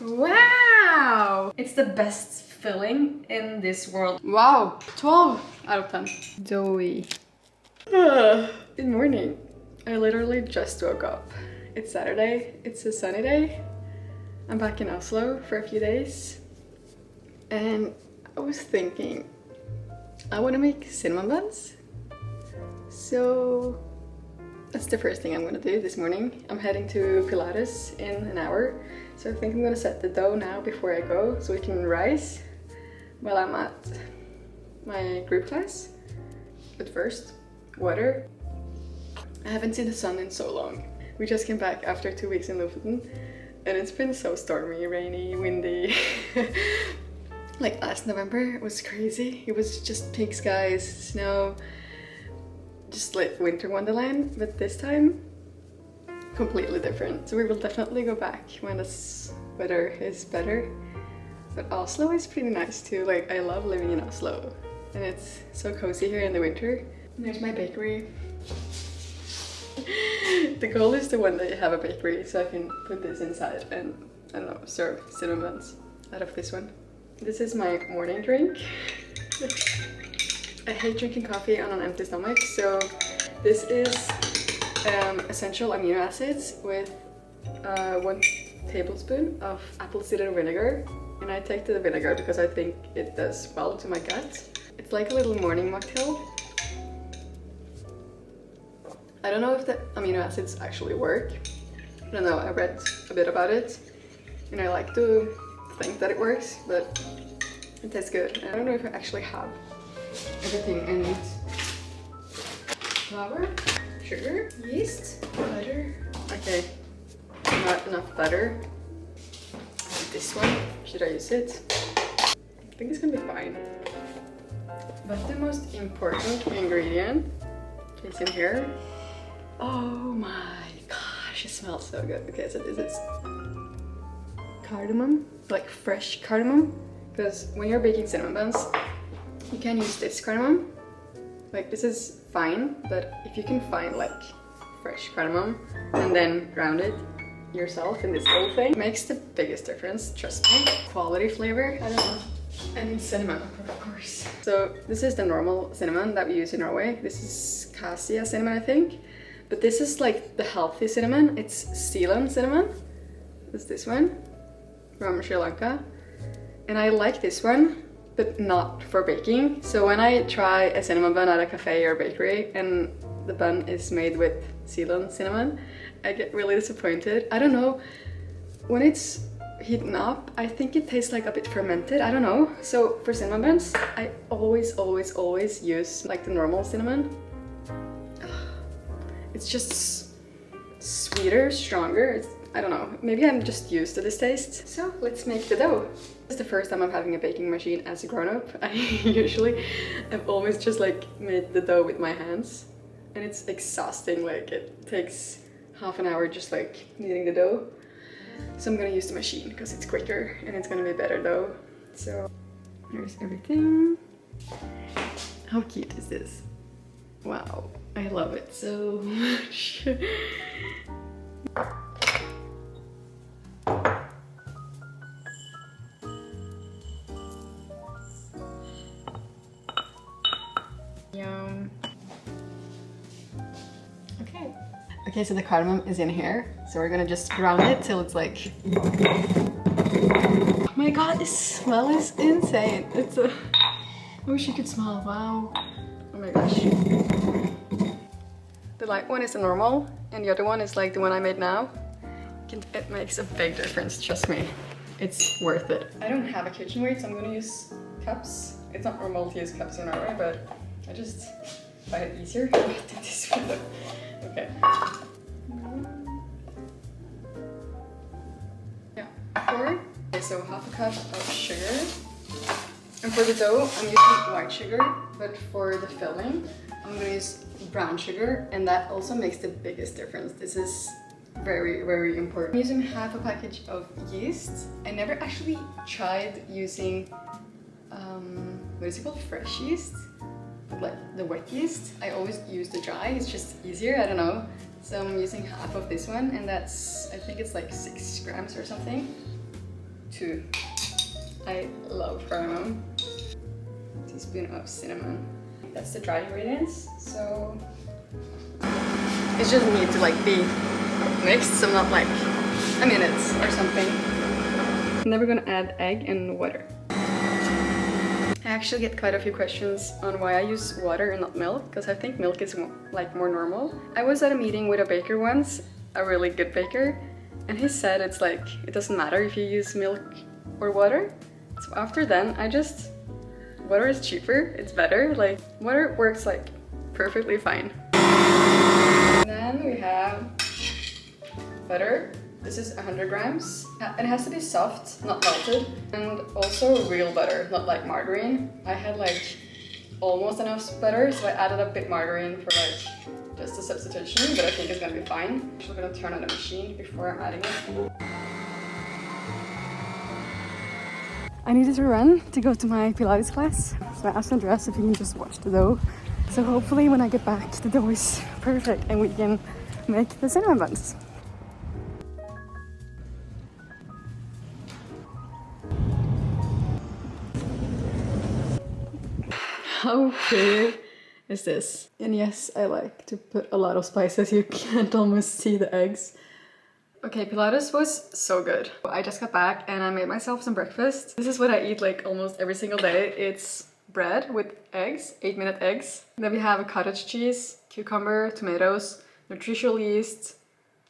Wow! It's the best filling in this world. Wow, 12 out of 10. Doughy. Good morning. I literally just woke up. It's Saturday, it's a sunny day. I'm back in Oslo for a few days. And I was thinking, I want to make cinnamon buns. So that's the first thing I'm gonna do this morning. I'm heading to Pilates in an hour. So I think I'm gonna set the dough now before I go so we can rise while I'm at my group class. But first, water. I haven't seen the sun in so long. We just came back after 2 weeks in Lofoten and it's been so stormy, rainy, windy. Like last November, it was crazy. It was just pink skies, snow, just like winter wonderland. But this time, completely different. So we will definitely go back when the weather is better. But Oslo is pretty nice too. Like I love living in Oslo and it's so cozy here in the winter. And there's my bakery. The goal is to one day have a bakery so I can put this inside and, I don't know, serve cinnamon buns out of this one. This is my morning drink. I hate drinking coffee on an empty stomach, so this is essential amino acids with 1 tablespoon of apple cider vinegar. And I take the vinegar because I think it does well to my gut. It's like a little morning mocktail. I don't know if the amino acids actually work. I don't know, I read a bit about it and I like to think that it works, but it tastes good. I don't know if I actually have everything I need. Flour, sugar, yeast, butter. Okay, not enough butter. This one, should I use it? I think it's gonna be fine. But the most important ingredient is in here. Oh my gosh, it smells so good. Okay, so this is cardamom, like fresh cardamom. Because when you're baking cinnamon buns, you can use this cardamom. Like this is fine, but if you can find like fresh cardamom and then ground it yourself in this whole thing, it makes the biggest difference, trust me. Quality flavor, I don't know. And cinnamon, of course. So this is the normal cinnamon that we use in Norway. This is cassia cinnamon, I think. But this is like the healthy cinnamon. It's Ceylon cinnamon. It's this one from Sri Lanka. And I like this one, but not for baking. So when I try a cinnamon bun at a cafe or bakery and the bun is made with Ceylon cinnamon, I get really disappointed. I don't know, when it's heating up, I think it tastes like a bit fermented, I don't know. So for cinnamon buns, I always use like the normal cinnamon. It's just sweeter, stronger. I don't know, maybe I'm just used to this taste. So let's make the dough. This is the first time I'm having a baking machine as a grown-up. I've always just like made the dough with my hands. And it's exhausting, like it takes half an hour just like kneading the dough. So I'm gonna use the machine because it's quicker and it's gonna be better dough. So here's everything. How cute is this? Wow, I love it so much. Yum. Okay, so the cardamom is in here. So we're gonna just ground it till it's like... Oh my god, this smell is insane. It's a... I wish you could smell, wow. Oh my gosh. The light one is the normal, and the other one is like the one I made now. It makes a big difference, trust me. It's worth it. I don't have a kitchen weight, so I'm gonna use cups. It's not normal to use cups in Norway, but I just find it easier to do this with them. Okay. Yeah, okay, so half a cup of sugar. And for the dough, I'm using white sugar, but for the filling, I'm gonna use brown sugar, and that also makes the biggest difference. This is very important. I'm using half a package of yeast. I never actually tried using, what is it called? Fresh yeast? Like the wet yeast. I always use the dry, it's just easier, I don't know. So I'm using half of this one, and that's, I think it's like 6 grams or something. 2. I love cardamom. Teaspoon of cinnamon. That's the dry ingredients, so it just needs to like be mixed, so not like a minute or something. And then we're gonna add egg and water. I actually get quite a few questions on why I use water and not milk, because I think milk is more normal. I was at a meeting with a baker once, a really good baker, and he said it's like, it doesn't matter if you use milk or water. So after then, water is cheaper, it's better, like water works like perfectly fine. And then we have butter. This is 100 grams. And it has to be soft, not melted. And also real butter, not like margarine. I had like almost enough butter, so I added a bit margarine for like just a substitution, but I think it's gonna be fine. I'm gonna turn on the machine before I'm adding it. I needed to run to go to my Pilates class, so I asked Andres if he can just watch the dough. So hopefully when I get back, the dough is perfect and we can make the cinnamon buns. How weird is this? And yes, I like to put a lot of spices. You can't almost see the eggs. Okay, Pilates was so good. I just got back and I made myself some breakfast. This is what I eat like almost every single day. It's bread with eggs, 8-minute eggs. And then we have cottage cheese, cucumber, tomatoes, nutritional yeast,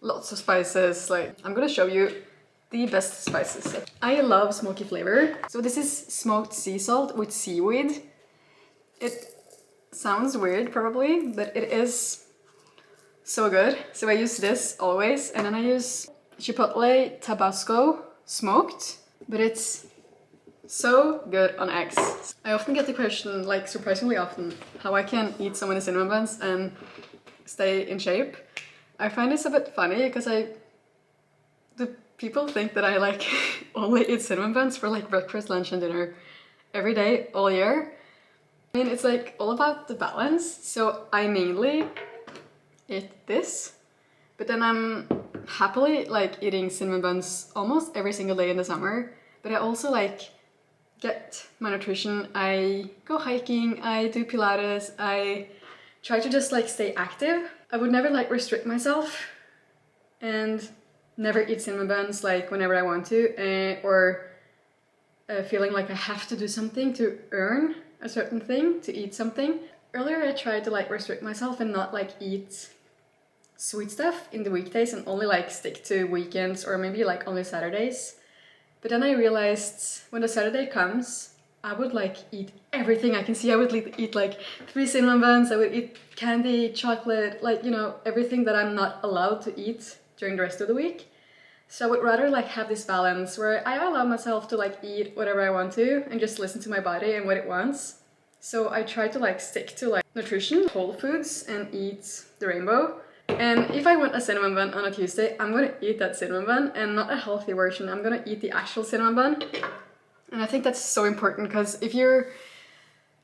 lots of spices. Like, I'm gonna show you the best spices. I love smoky flavor. So this is smoked sea salt with seaweed. It sounds weird probably, but it is so good. So I use this always, and then I use chipotle tabasco smoked, but it's so good on eggs. I often get the question, like surprisingly often, how I can eat so many cinnamon buns and stay in shape. I find this a bit funny because the people think that I like only eat cinnamon buns for like breakfast, lunch and dinner every day, all year. I mean, it's like all about the balance. So I mainly eat this, but then I'm happily like eating cinnamon buns almost every single day in the summer. But I also like get my nutrition. I go hiking, I do Pilates, I try to just like stay active. I would never like restrict myself and never eat cinnamon buns like whenever I want to, or feeling like I have to do something to earn a certain thing, to eat something. Earlier I tried to like restrict myself and not like eat sweet stuff in the weekdays and only like stick to weekends or maybe like only Saturdays. But then I realized when the Saturday comes, I would like eat everything I can see. I would eat like 3 cinnamon buns, I would eat candy, chocolate, like, you know, everything that I'm not allowed to eat during the rest of the week. So I would rather like have this balance where I allow myself to like eat whatever I want to and just listen to my body and what it wants. So I try to like stick to like nutrition, whole foods, and eat the rainbow. And if I want a cinnamon bun on a Tuesday, I'm gonna eat that cinnamon bun and not a healthy version. I'm gonna eat the actual cinnamon bun. And I think that's so important because if you're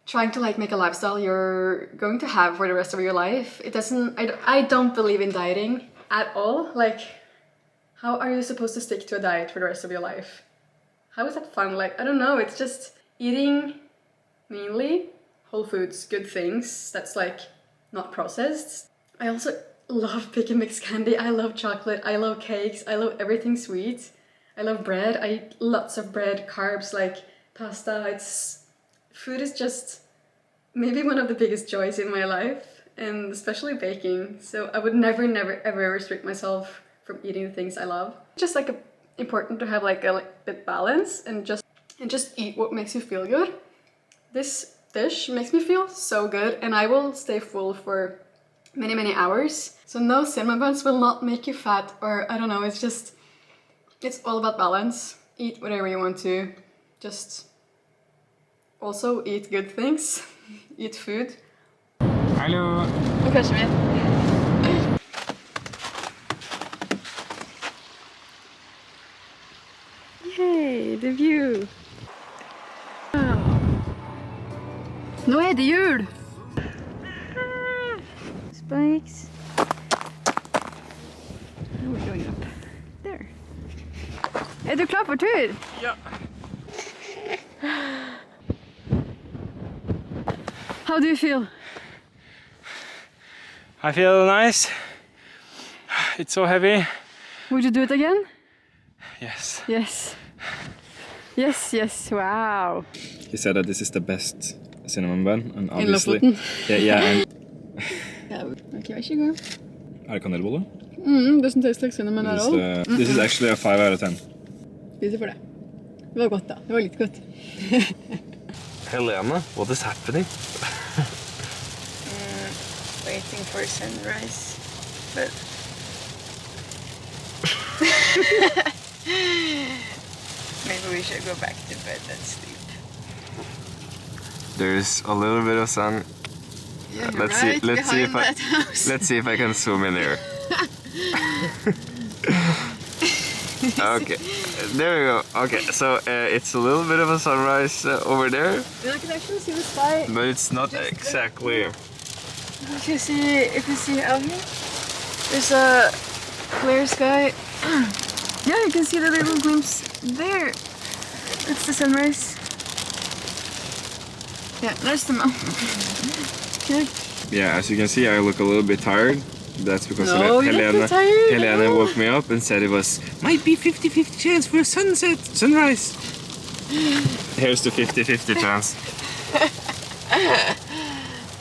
trying to like make a lifestyle you're going to have for the rest of your life, I don't believe in dieting at all. Like, how are you supposed to stick to a diet for the rest of your life? How is that fun? Like, I don't know, it's just eating mainly whole foods, good things that's like not processed. I also love pick and mix candy. I love chocolate, I love cakes, I love everything sweet. I love bread, I eat lots of bread, carbs like pasta. Food is just maybe one of the biggest joys in my life, and especially baking. So I would never ever restrict myself from eating the things I love. Just like important to have like a bit balance and just eat what makes you feel good. This dish makes me feel so good and I will stay full for many hours. So no, cinnamon buns will not make you fat, or I don't know, it's all about balance. Eat whatever you want to, just also eat good things, eat food. Hallo! Nå kanskje vi. Yay, the view! Wow. Nå er det jul! Spikes. Now we're going up there. Er du klar for tur? Ja. How do you feel? I feel nice. It's so heavy. Would you do it again? Yes. Yes. Yes, yes, wow. He said that this is the best cinnamon bun, and In obviously... lofoten. Yeah, and... Okay, vær så god. Er det kanelbolle? Doesn't taste like cinnamon at all. This is actually a 5 out of 10. Spiser for det. Det var godt da, det var litt godt. Helena, what is happening? Waiting for sunrise, but... Maybe we should go back to bed and sleep. There's a little bit of sun. Yeah, Let's see if I can zoom in here. Okay, there we go. Okay, so it's a little bit of a sunrise over there, And I can actually see the sky. but it's not exactly. If you see out here, there's a clear sky. Yeah, you can see the little glimpse there. It's the sunrise. Yeah, there's the mountain. Okay. Yeah, as you can see, I look a little bit tired. That's because No, you don't look tired. Helena woke me up and said it was might be 50-50 chance for a sunrise. Here's the 50-50 chance.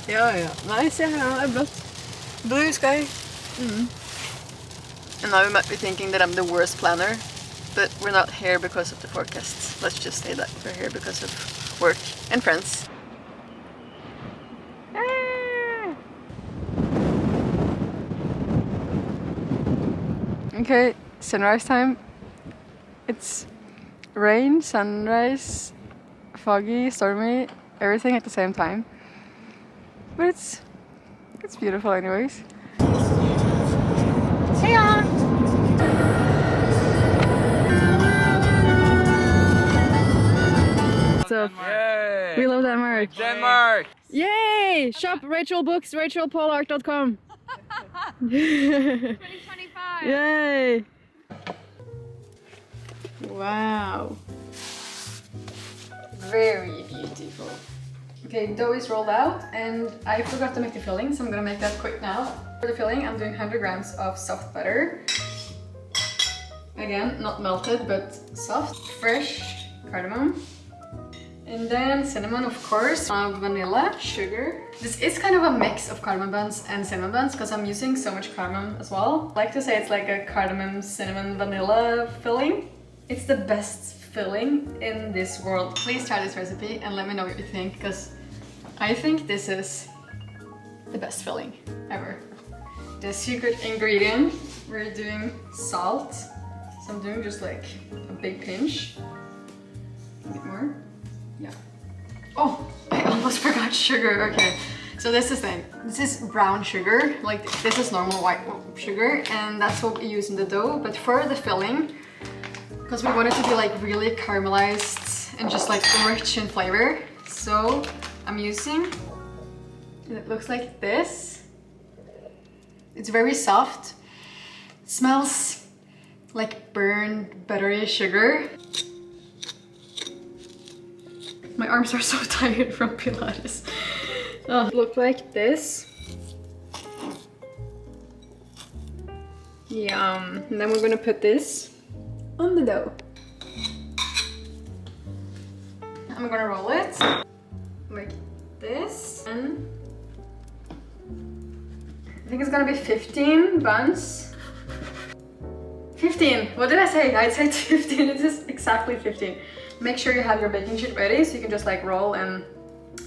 Yeah. Nice, yeah, blått. Blue sky. And now you might be thinking that I'm the worst planner, but we're not here because of the forecasts. Let's just say that we're here because of work and friends. Okay, sunrise time. It's rain, sunrise, foggy, stormy, everything at the same time. But it's beautiful anyways. See ya! So, we love Denmark. Denmark! Yay! Shop Rachel Books, rachelpaulart.com. 2025. Yay! Wow. Very beautiful. Okay, dough is rolled out and I forgot to make the filling, so I'm gonna make that quick now. For the filling, I'm doing 100 grams of soft butter. Again, not melted, but soft. Fresh cardamom. And then cinnamon, of course, vanilla, sugar. This is kind of a mix of cardamom buns and cinnamon buns because I'm using so much cardamom as well. I like to say it's like a cardamom, cinnamon, vanilla filling. It's the best filling in this world. Please try this recipe and let me know what you think, because I think this is the best filling ever. The secret ingredient, we're doing salt. So I'm doing just like a big pinch. A bit more. Yeah. Oh, I almost forgot sugar. Okay, so this is the thing. This is brown sugar. Like this is normal white sugar, and that's what we use in the dough. But for the filling, because we want it to be like really caramelized and just like rich in flavor, so I'm using, it looks like this. It's very soft. It smells like burned buttery sugar. My arms are so tired from Pilates. Oh, look like this. Yum. And then we're gonna put this on the dough. I'm gonna roll it like this, and I think it's gonna be 15 buns. 15! What did I say? I said 15. It is exactly 15. Make sure you have your baking sheet ready so you can just like roll and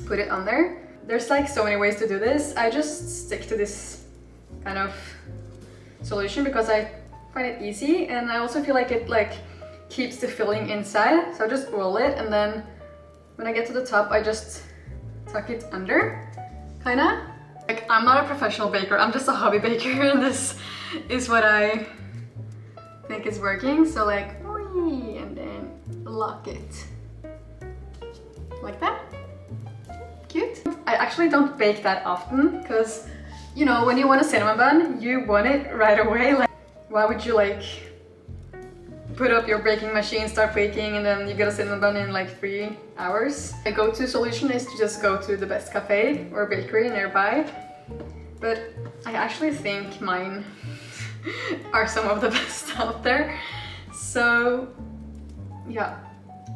put it on there. There's like so many ways to do this. I just stick to this kind of solution because I find it easy, and I also feel like it like keeps the filling inside. So I just roll it, and then when I get to the top I just tuck it under, kinda. Like I'm not a professional baker, I'm just a hobby baker, and this is what I think is working. So like, and then lock it like that. Cute. I actually don't bake that often because, you know, when you want a cinnamon bun, you want it right away. Like, why would you like put up your baking machine, start baking, and then you get a cinnamon bun in like 3 hours. My go-to solution is to just go to the best cafe or bakery nearby. But I actually think mine are some of the best out there. So yeah.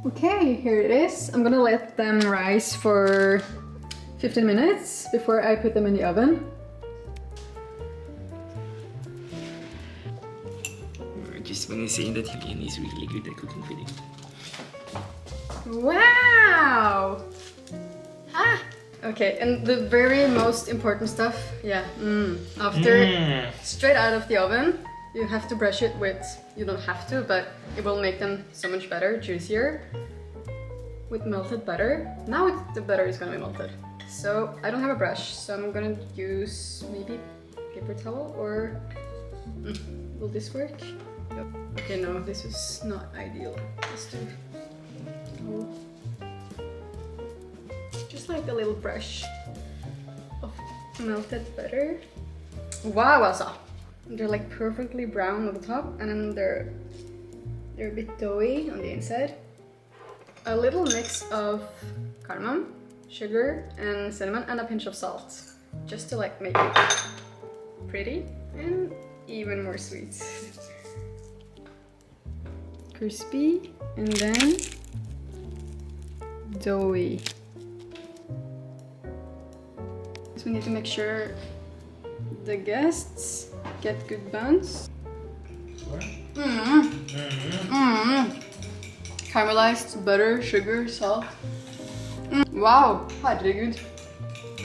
Okay, here it is. I'm gonna let them rise for 15 minutes before I put them in the oven. Just when you say that Helene is really good at cooking for you. Wow! Ah! Okay, and the very most important stuff, yeah, after straight out of the oven, you have to brush it with, you don't have to, but it will make them so much better, juicier, with melted butter. Now the butter is gonna be melted. So I don't have a brush, so I'm gonna use maybe paper towel or, will this work? Yep. Okay, no, this is not ideal. Let's do just like a little brush of melted butter. Wow, also. They're like perfectly brown on the top, and then they're a bit doughy on the inside. A little mix of cardamom, sugar, and cinnamon, and a pinch of salt, just to like make it pretty and even more sweet. Crispy and then doughy. So we need to make sure the guests get good buns. Caramelized butter, sugar, salt. Wow! Herregud.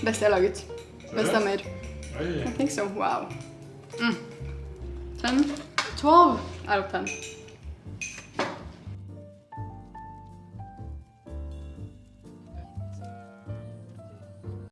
Beste jeg har laget. Beste jeg har made. I think so. Wow. 10, 12 out of 10.